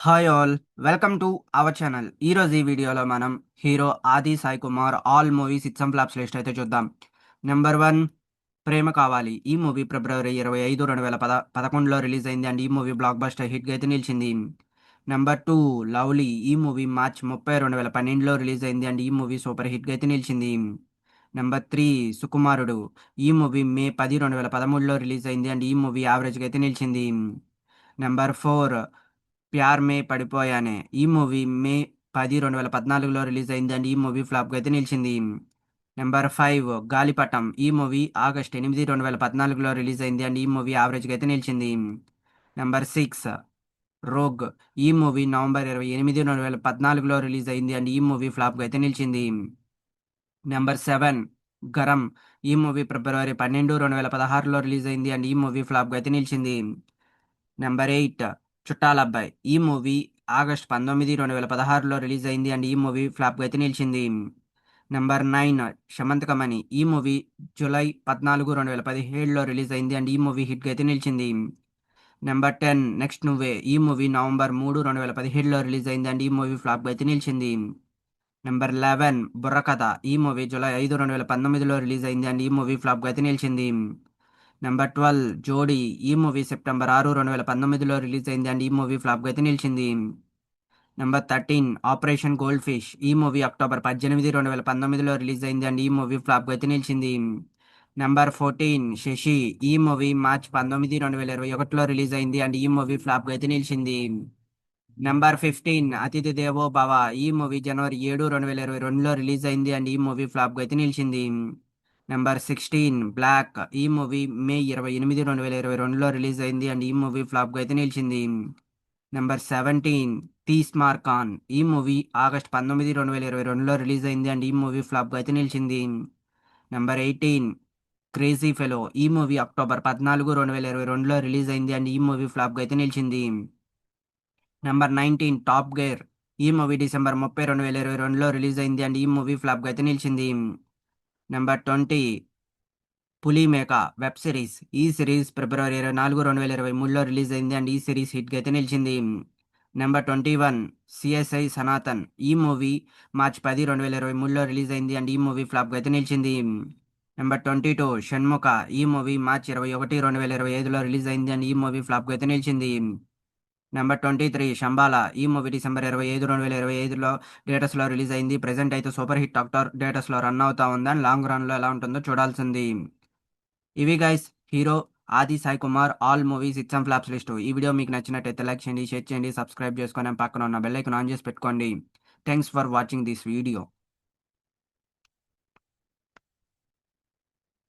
Hi all, welcome to our channel. ఈరోజు ఈ వీడియోలో మనం హీరో ఆది Sai Kumar all movies hits and flops list అయితే చూద్దాం. నెంబర్ 1 ప్రేమ కావాలి. ఈ మూవీ ఫిబ్రవరి 25, 2011లో రిలీజ్ అయింది అండ్ ఈ మూవీ బ్లాక్ బస్టర్ హిట్గా అయితే నిలిచింది. Number 2 lovely. ఈ మూవీ మార్చ్ 30, 2012లో రిలీజ్ అయింది అండ్ ఈ మూవీ సూపర్ హిట్గా అయితే నిలిచింది. నెంబర్ 3 సుకుమారుడు. ఈ మూవీ మే 10, 2013లో రిలీజ్ అయింది అండ్ ఈ మూవీ యావరేజ్గా అయితే నిలిచింది. నెంబర్ 4 ప్యార్ మే పడిపోయానే. ఈ మూవీ మే 10, 2014లో రిలీజ్ అయింది అండ్ ఈ మూవీ ఫ్లాప్గా అయితే నిలిచింది. నెంబర్ 5 గాలిపటం. ఈ మూవీ ఆగస్ట్ 8, 2014లో రిలీజ్ అయింది అండ్ ఈ మూవీ యావరేజ్గా అయితే నిలిచింది. Number 6 rogue. ఈ మూవీ నవంబర్ 28, 2014లో రిలీజ్ అయింది అండ్ ఈ మూవీ ఫ్లాప్గా అయితే నిలిచింది. నెంబర్ 7 గరం. ఈ మూవీ ఫిబ్రవరి 12, 2016లో రిలీజ్ అయింది అండ్ ఈ మూవీ ఫ్లాప్గా అయితే నిలిచింది. నెంబర్ 8 చుట్టాలబ్బాయి. ఈ మూవీ ఆగస్ట్ 19, 2016లో రిలీజ్ అయింది అండ్ ఈ మూవీ ఫ్లాప్గా అయితే నిలిచింది. నెంబర్ 9 శమంతకమణి. ఈ మూవీ జూలై 14, 2017లో రిలీజ్ అయింది అండ్ ఈ మూవీ హిట్గా అయితే నిలిచింది. నెంబర్ 10 నెక్స్ట్ నువ్వే. ఈ మూవీ నవంబర్ 3, 2017లో రిలీజ్ అయింది అండ్ ఈ మూవీ ఫ్లాప్గా అయితే నిలిచింది. నెంబర్ 11 బుర్రకథ. ఈ మూవీ జూలై 5, 2019లో రిలీజ్ అయింది అండ్ ఈ మూవీ ఫ్లాప్గా అయితే నిలిచింది. నెంబర్ 12 జోడీ. ఈ మూవీ సెప్టెంబర్ 6, 2019లో రిలీజ్ అయింది అండ్ ఈ మూవీ ఫ్లాప్గా అయితే నిలిచింది. Number 13 operation gold fish. ఈ మూవీ అక్టోబర్ 18, 2019లో రిలీజ్ అయింది అండ్ ఈ మూవీ ఫ్లాప్గా అయితే నిలిచింది. నెంబర్ 14 శశి. ఈ మూవీ మార్చ్ 19, 2021లో రిలీజ్ అయింది అండ్ ఈ మూవీ ఫ్లాప్గా అయితే నిలిచింది. నెంబర్ 15 అతిథి దేవో భవ. ఈ మూవీ జనవరి 7, 2022లో రిలీజ్ అయింది అండ్ ఈ మూవీ ఫ్లాప్గా అయితే నిలిచింది. Number 16 black. ఈ మూవీ మే 28, 2022లో రిలీజ్ అయింది అండ్ ఈ మూవీ ఫ్లాప్గా అయితే నిలిచింది. నెంబర్ 17 తీస్మార్ ఖాన్. ఈ మూవీ ఆగస్ట్ 19, 2022లో రిలీజ్ అయింది అండ్ ఈ మూవీ ఫ్లాప్గా అయితే నిలిచింది. Number 18 crazy fellow. ఈ మూవీ అక్టోబర్ 14, 2022లో రిలీజ్ అయింది అండ్ ఈ మూవీ ఫ్లాప్గా అయితే నిలిచింది. Number 19 top gear. ఈ మూవీ డిసెంబర్ 30, 2022లో రిలీజ్ అయింది అండ్ ఈ మూవీ ఫ్లాప్గా అయితే నిలిచింది. నెంబర్ 20 పులి మేక వెబ్ సిరీస్. ఈ సిరీస్ ఫిబ్రవరి 24, 2023లో రిలీజ్ అయింది అండ్ ఈ సిరీస్ హిట్గా అయితే నిలిచింది. Number 21 CSI Sanatan. ఈ మూవీ మార్చ్ 10, 2023లో రిలీజ్ అయింది అండ్ ఈ మూవీ ఫ్లాప్గా అయితే నిలిచింది. నెంబర్ 22 షణ్ముఖ. ఈ మూవీ మార్చ్ 21, 2025లో రిలీజ్ అయింది అండ్ ఈ మూవీ ఫ్లాప్గా అయితే నిలిచింది. నెంబర్ 23 శంబాల. ఈ మూవీ డిసెంబర్ 25, 2025లో థియేటర్స్లో రిలీజ్ అయింది. ప్రెజెంట్ అయితే సూపర్ హిట్ టాక్టర్ థియేటర్స్లో రన్ అవుతా ఉంది అండ్ లాంగ్ రన్లో ఎలా ఉంటుందో చూడాల్సింది. ఇవి గైస్ హీరో ఆది Sai Kumar all movies hits and flops list. ఈ వీడియో మీకు నచ్చినట్టయితే లైక్ చేయండి, షేర్ చేయండి, సబ్స్క్రైబ్ చేసుకొని పక్కన ఉన్న బెల్ ఐకాన్ ఆన్ చేసి పెట్టుకోండి. Thanks for watching this video.